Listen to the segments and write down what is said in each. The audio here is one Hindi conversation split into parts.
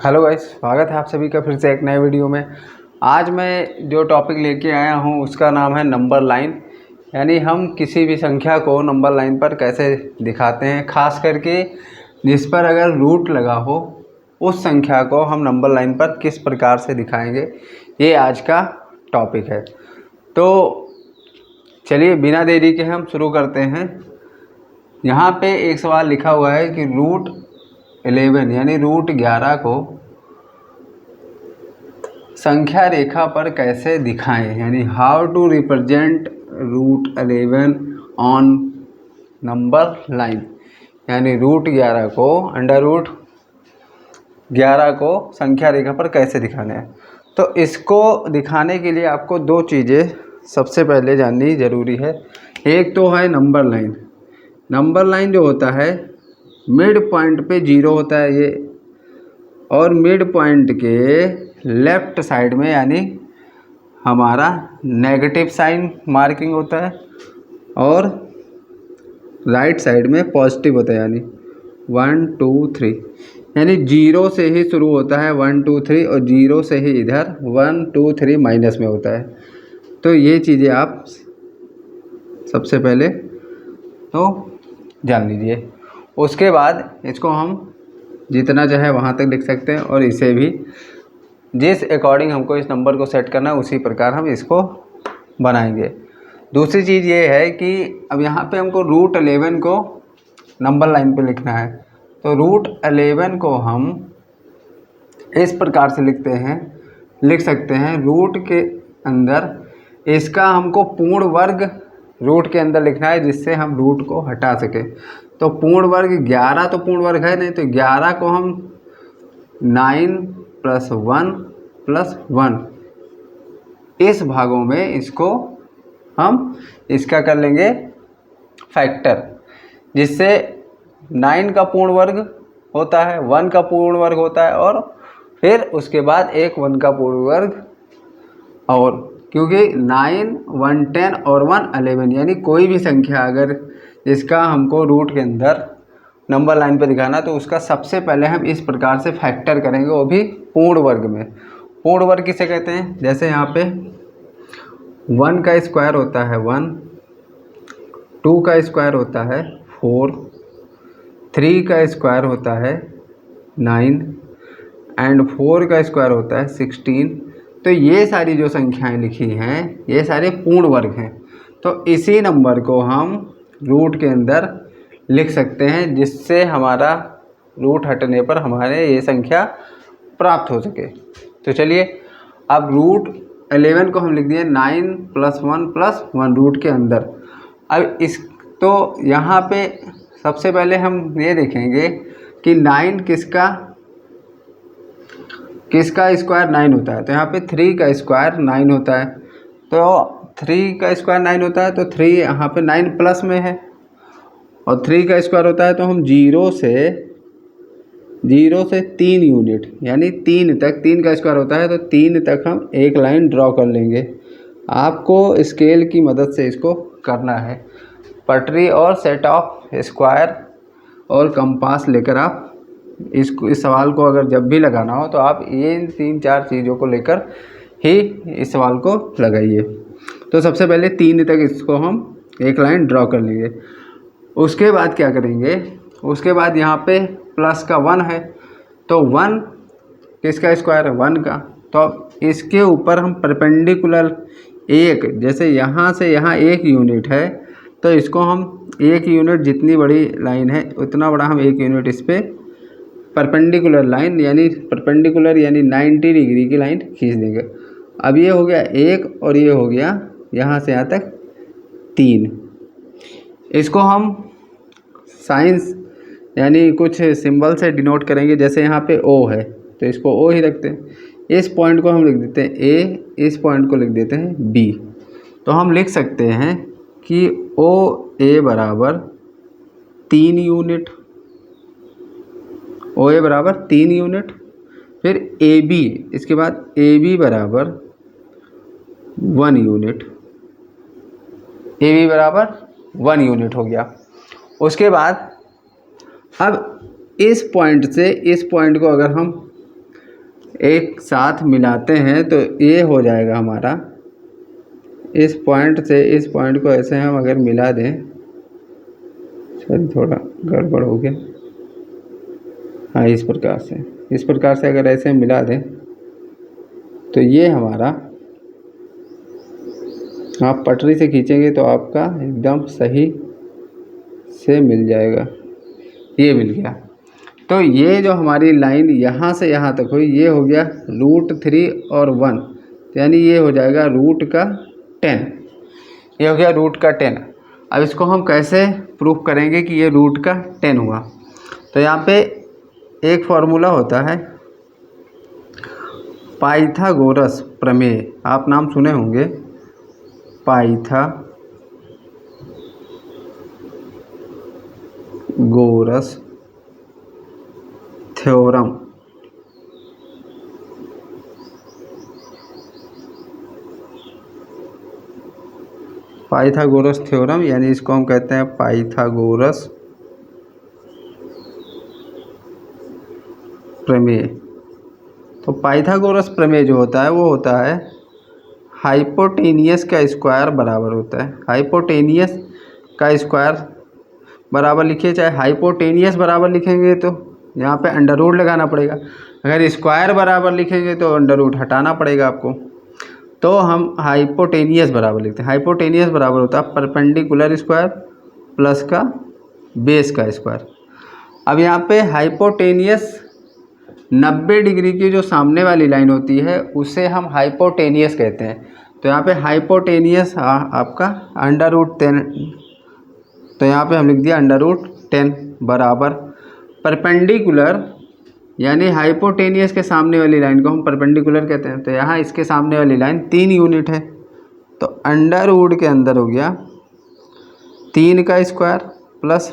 हेलो गाइस, स्वागत है आप सभी का फिर से एक नए वीडियो में। आज मैं जो टॉपिक लेके आया हूँ उसका नाम है नंबर लाइन। यानी हम किसी भी संख्या को नंबर लाइन पर कैसे दिखाते हैं, ख़ास करके जिस पर अगर रूट लगा हो उस संख्या को हम नंबर लाइन पर किस प्रकार से दिखाएंगे, ये आज का टॉपिक है। तो चलिए बिना देरी के हम शुरू करते हैं। यहाँ पे एक सवाल लिखा हुआ है कि रूट 11 यानी रूट 11 को संख्या रेखा पर कैसे दिखाएं, यानी how to represent root 11 on number line. यानी रूट 11 को अंडर रूट 11 को संख्या रेखा पर कैसे दिखाना है। तो इसको दिखाने के लिए आपको दो चीज़ें सबसे पहले जाननी ज़रूरी है। एक तो है नंबर लाइन। नंबर लाइन जो होता है मिड पॉइंट पे 0 होता है ये, और मिड पॉइंट के लेफ़्ट साइड में यानी हमारा नेगेटिव साइन मार्किंग होता है, और राइट साइड में पॉजिटिव होता है यानी 1 2 3। यानी 0 से ही शुरू होता है 1 2 3, और 0 से ही इधर 1 2 3 माइनस में होता है। तो ये चीज़ें आप सबसे पहले तो जान लीजिए। उसके बाद इसको हम जितना चाहे वहाँ तक लिख सकते हैं, और इसे भी जिस अकॉर्डिंग हमको इस नंबर को सेट करना है उसी प्रकार हम इसको बनाएंगे। दूसरी चीज़ ये है कि अब यहाँ पे हमको रूट 11 को नंबर लाइन पे लिखना है। तो रूट 11 को हम इस प्रकार से लिख सकते हैं रूट के अंदर इसका हमको पूर्ण वर्ग रूट के अंदर लिखना है, जिससे हम रूट को हटा सकें। तो पूर्ण वर्ग 11 तो पूर्ण वर्ग है नहीं, तो 11 को हम 9 + 1 + 1 इस भागों में इसको हम इसका कर लेंगे फैक्टर, जिससे 9 का पूर्ण वर्ग होता है, 1 का पूर्ण वर्ग होता है, और फिर उसके बाद एक 1 का पूर्ण वर्ग। और क्योंकि 9 1 10 और 1 11, यानी कोई भी संख्या अगर जिसका हमको रूट के अंदर नंबर लाइन पे दिखाना, तो उसका सबसे पहले हम इस प्रकार से फैक्टर करेंगे, वो भी पूर्ण वर्ग में। पूर्ण वर्ग किसे कहते हैं? जैसे यहाँ पे 1 का स्क्वायर होता है 1, 2 का स्क्वायर होता है 4, 3 का स्क्वायर होता है 9, एंड 4 का स्क्वायर होता है 16। तो ये सारी जो संख्याएं लिखी हैं ये सारे पूर्ण वर्ग हैं। तो इसी नंबर को हम रूट के अंदर लिख सकते हैं, जिससे हमारा रूट हटने पर हमारे ये संख्या प्राप्त हो सके। तो चलिए अब रूट 11 को हम लिख दिए 9 + 1 + 1 रूट के अंदर। अब इस तो यहाँ पे सबसे पहले हम ये देखेंगे कि 9 किसका स्क्वायर 9 होता है। तो यहाँ पे 3 का स्क्वायर 9 होता है। तो 3 का स्क्वायर 9 होता है, तो 3 यहाँ पे 9 प्लस में है, और 3 का स्क्वायर होता है, तो हम 0 से 3 यूनिट यानी 3 तक, 3 का स्क्वायर होता है तो 3 तक हम एक लाइन ड्रॉ कर लेंगे। आपको स्केल की मदद से इसको करना है। पटरी और सेट ऑफ स्क्वायर और कंपास लेकर आप इस सवाल को अगर जब भी लगाना हो तो आप ये 3-4 चीज़ों को लेकर ही इस सवाल को लगाइए। तो सबसे पहले 3 तक इसको हम एक लाइन ड्रॉ कर लेंगे। उसके बाद क्या करेंगे, उसके बाद यहाँ पे प्लस का 1 है, तो 1 किसका स्क्वायर है 1 का। तो इसके ऊपर हम परपेंडिकुलर एक, जैसे यहाँ से यहाँ 1 यूनिट है, तो इसको हम 1 यूनिट, जितनी बड़ी लाइन है उतना बड़ा हम 1 यूनिट इस पर परपेंडिकुलर लाइन यानी 90 डिग्री की लाइन खींच देंगे। अब ये हो गया 1, और ये हो गया यहाँ से यहाँ तक 3। इसको हम साइंस यानी कुछ सिंबल से डिनोट करेंगे। जैसे यहाँ पे O है तो इसको O ही रखते हैं। इस पॉइंट को हम लिख देते हैं A, इस पॉइंट को लिख देते हैं B। तो हम लिख सकते हैं कि OA बराबर 3 यूनिट, OA बराबर 3 यूनिट। फिर AB, इसके बाद AB बराबर 1 यूनिट, AB बराबर 1 यूनिट हो गया। उसके बाद अब इस पॉइंट से इस पॉइंट को अगर हम एक साथ मिलाते हैं तो ये हो जाएगा हमारा, इस पॉइंट से इस पॉइंट को ऐसे हम अगर मिला दें, सॉरी थोड़ा गड़बड़ हो गया, हाँ इस प्रकार से अगर ऐसे मिला दें तो ये हमारा, आप पटरी से खींचेंगे तो आपका एकदम सही से मिल जाएगा। ये मिल गया। तो ये जो हमारी लाइन यहाँ से यहाँ तक हुई, ये हो गया √3 और 1, यानी ये हो जाएगा रूट का 10, ये हो गया रूट का 10। अब इसको हम कैसे प्रूफ करेंगे कि ये रूट का 10 हुआ? तो यहाँ पे एक फॉर्मूला होता है पाइथागोरस प्रमेय, आप नाम सुने होंगे, पाइथागोरस थ्योरम। पाइथागोरस थ्योरम यानी इसको हम कहते हैं पाइथागोरस प्रमेय। तो पाइथागोरस प्रमेय जो होता है वो होता है हाइपोटेनियस का स्क्वायर बराबर होता है, हाइपोटेनियस का स्क्वायर बराबर लिखिए, चाहे हाइपोटेनियस बराबर लिखेंगे तो यहाँ पे अंडर रूट लगाना पड़ेगा, अगर स्क्वायर बराबर लिखेंगे तो अंडर रूट हटाना पड़ेगा आपको। तो हम हाइपोटेनियस बराबर लिखते हैं, हाइपोटेनियस बराबर होता है परपेंडिकुलर स्क्वायर प्लस का बेस का स्क्वायर। अब यहाँ पे हाइपोटेनियस 90 डिग्री की जो सामने वाली लाइन होती है उसे हम हाइपोटेनियस कहते हैं। तो यहाँ पे हाइपोटेनियस आपका √10, तो यहाँ पे हम लिख दिया √10 बराबर परपेंडिकुलर, यानी हाइपोटेनियस के सामने वाली लाइन को हम परपेंडिकुलर कहते हैं। तो यहाँ इसके सामने वाली लाइन 3 यूनिट है, तो अंडर रूट के अंदर हो गया 3 का स्क्वायर प्लस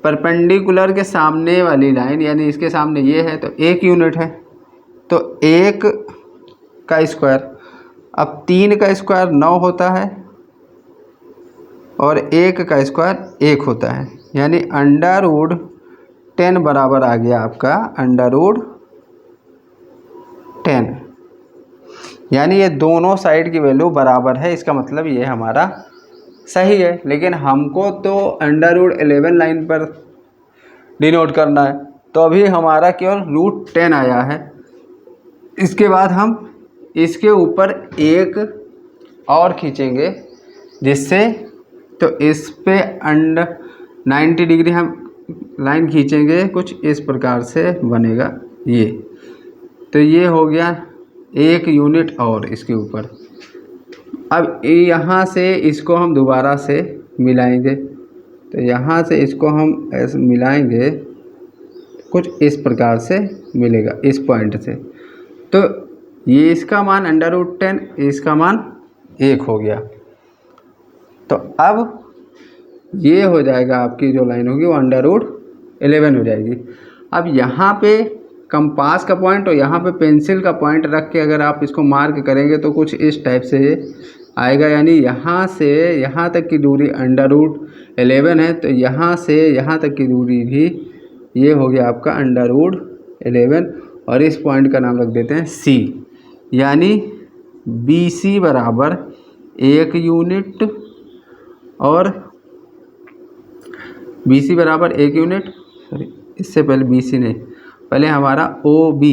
परपेंडिकुलर के सामने वाली लाइन, यानी इसके सामने ये है तो 1 यूनिट है, तो 1 का स्क्वायर। अब 3 का स्क्वायर 9 होता है और 1 का स्क्वायर 1 होता है, यानी √10 बराबर आ गया आपका √10, यानी ये दोनों साइड की वैल्यू बराबर है। इसका मतलब ये हमारा सही है, लेकिन हमको तो √11 लाइन पर डिनोट करना है, तो अभी हमारा केवल √10 आया है। इसके बाद हम इसके ऊपर एक और खींचेंगे, जिससे तो इस पे 90 डिग्री हम लाइन खींचेंगे, कुछ इस प्रकार से बनेगा ये। तो ये हो गया 1 यूनिट और इसके ऊपर। अब यहाँ से इसको हम दोबारा से मिलाएंगे, तो यहाँ से इसको हम ऐसे मिलाएंगे, कुछ इस प्रकार से मिलेगा इस पॉइंट से। तो ये इसका मान √10, इसका मान 1 हो गया। तो अब ये हो जाएगा, आपकी जो लाइन होगी वो √11 हो जाएगी। अब यहाँ पे कंपास का पॉइंट और यहाँ पे पेंसिल का पॉइंट रख के अगर आप इसको मार्क करेंगे तो कुछ इस टाइप से आएगा, यानी यहाँ से यहाँ तक की दूरी √11 है, तो यहाँ से यहाँ तक की दूरी भी ये हो गया आपका √11, और इस पॉइंट का नाम रख देते हैं C, यानी BC बराबर 1 यूनिट, और BC बराबर 1 यूनिट, सॉरी इससे पहले BC नहीं, पहले हमारा OB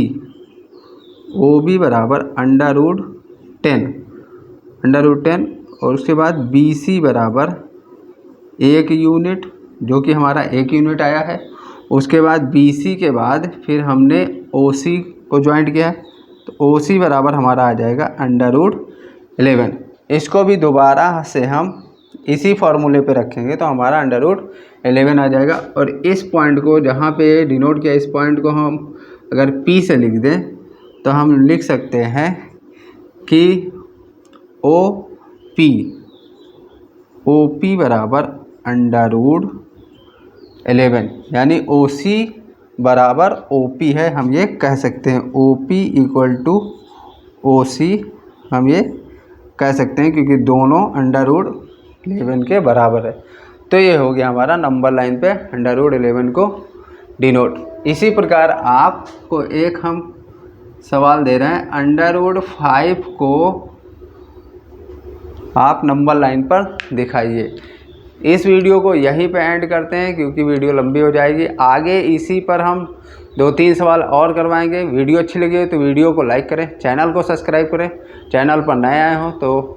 बराबर √10, और उसके बाद BC बराबर 1 यूनिट, जो कि हमारा 1 यूनिट आया है। उसके बाद BC के बाद फिर हमने OC को ज्वाइंट किया है, तो OC बराबर हमारा आ जाएगा √11। इसको भी दोबारा से हम इसी फॉर्मूले पे रखेंगे तो हमारा √11 आ जाएगा। और इस पॉइंट को जहाँ पे डिनोट किया, इस पॉइंट को हम अगर P से लिख दें तो हम लिख सकते हैं कि OP बराबर √11, यानी OC बराबर OP है, हम ये कह सकते हैं। OP = OC हम ये कह सकते हैं, क्योंकि दोनों √11 के बराबर है। तो ये हो गया हमारा नंबर लाइन पे √11 को डिनोट। इसी प्रकार आपको एक हम सवाल दे रहे हैं, अंडर रूट 5 को आप नंबर लाइन पर दिखाइए। इस वीडियो को यहीं पे एंड करते हैं क्योंकि वीडियो लंबी हो जाएगी। आगे इसी पर हम 2-3 सवाल और करवाएंगे। वीडियो अच्छी लगी हो तो वीडियो को लाइक करें, चैनल को सब्सक्राइब करें। चैनल पर नए आए हों तो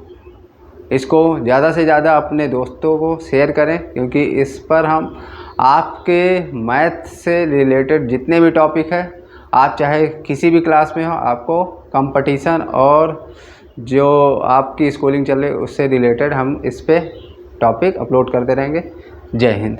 इसको ज़्यादा से ज़्यादा अपने दोस्तों को शेयर करें, क्योंकि इस पर हम आपके मैथ से रिलेटेड जितने भी टॉपिक है, आप चाहे किसी भी क्लास में हो, आपको कंपटीशन और जो आपकी स्कूलिंग चल रही है उससे रिलेटेड हम इस पे टॉपिक अपलोड करते रहेंगे। जय हिंद।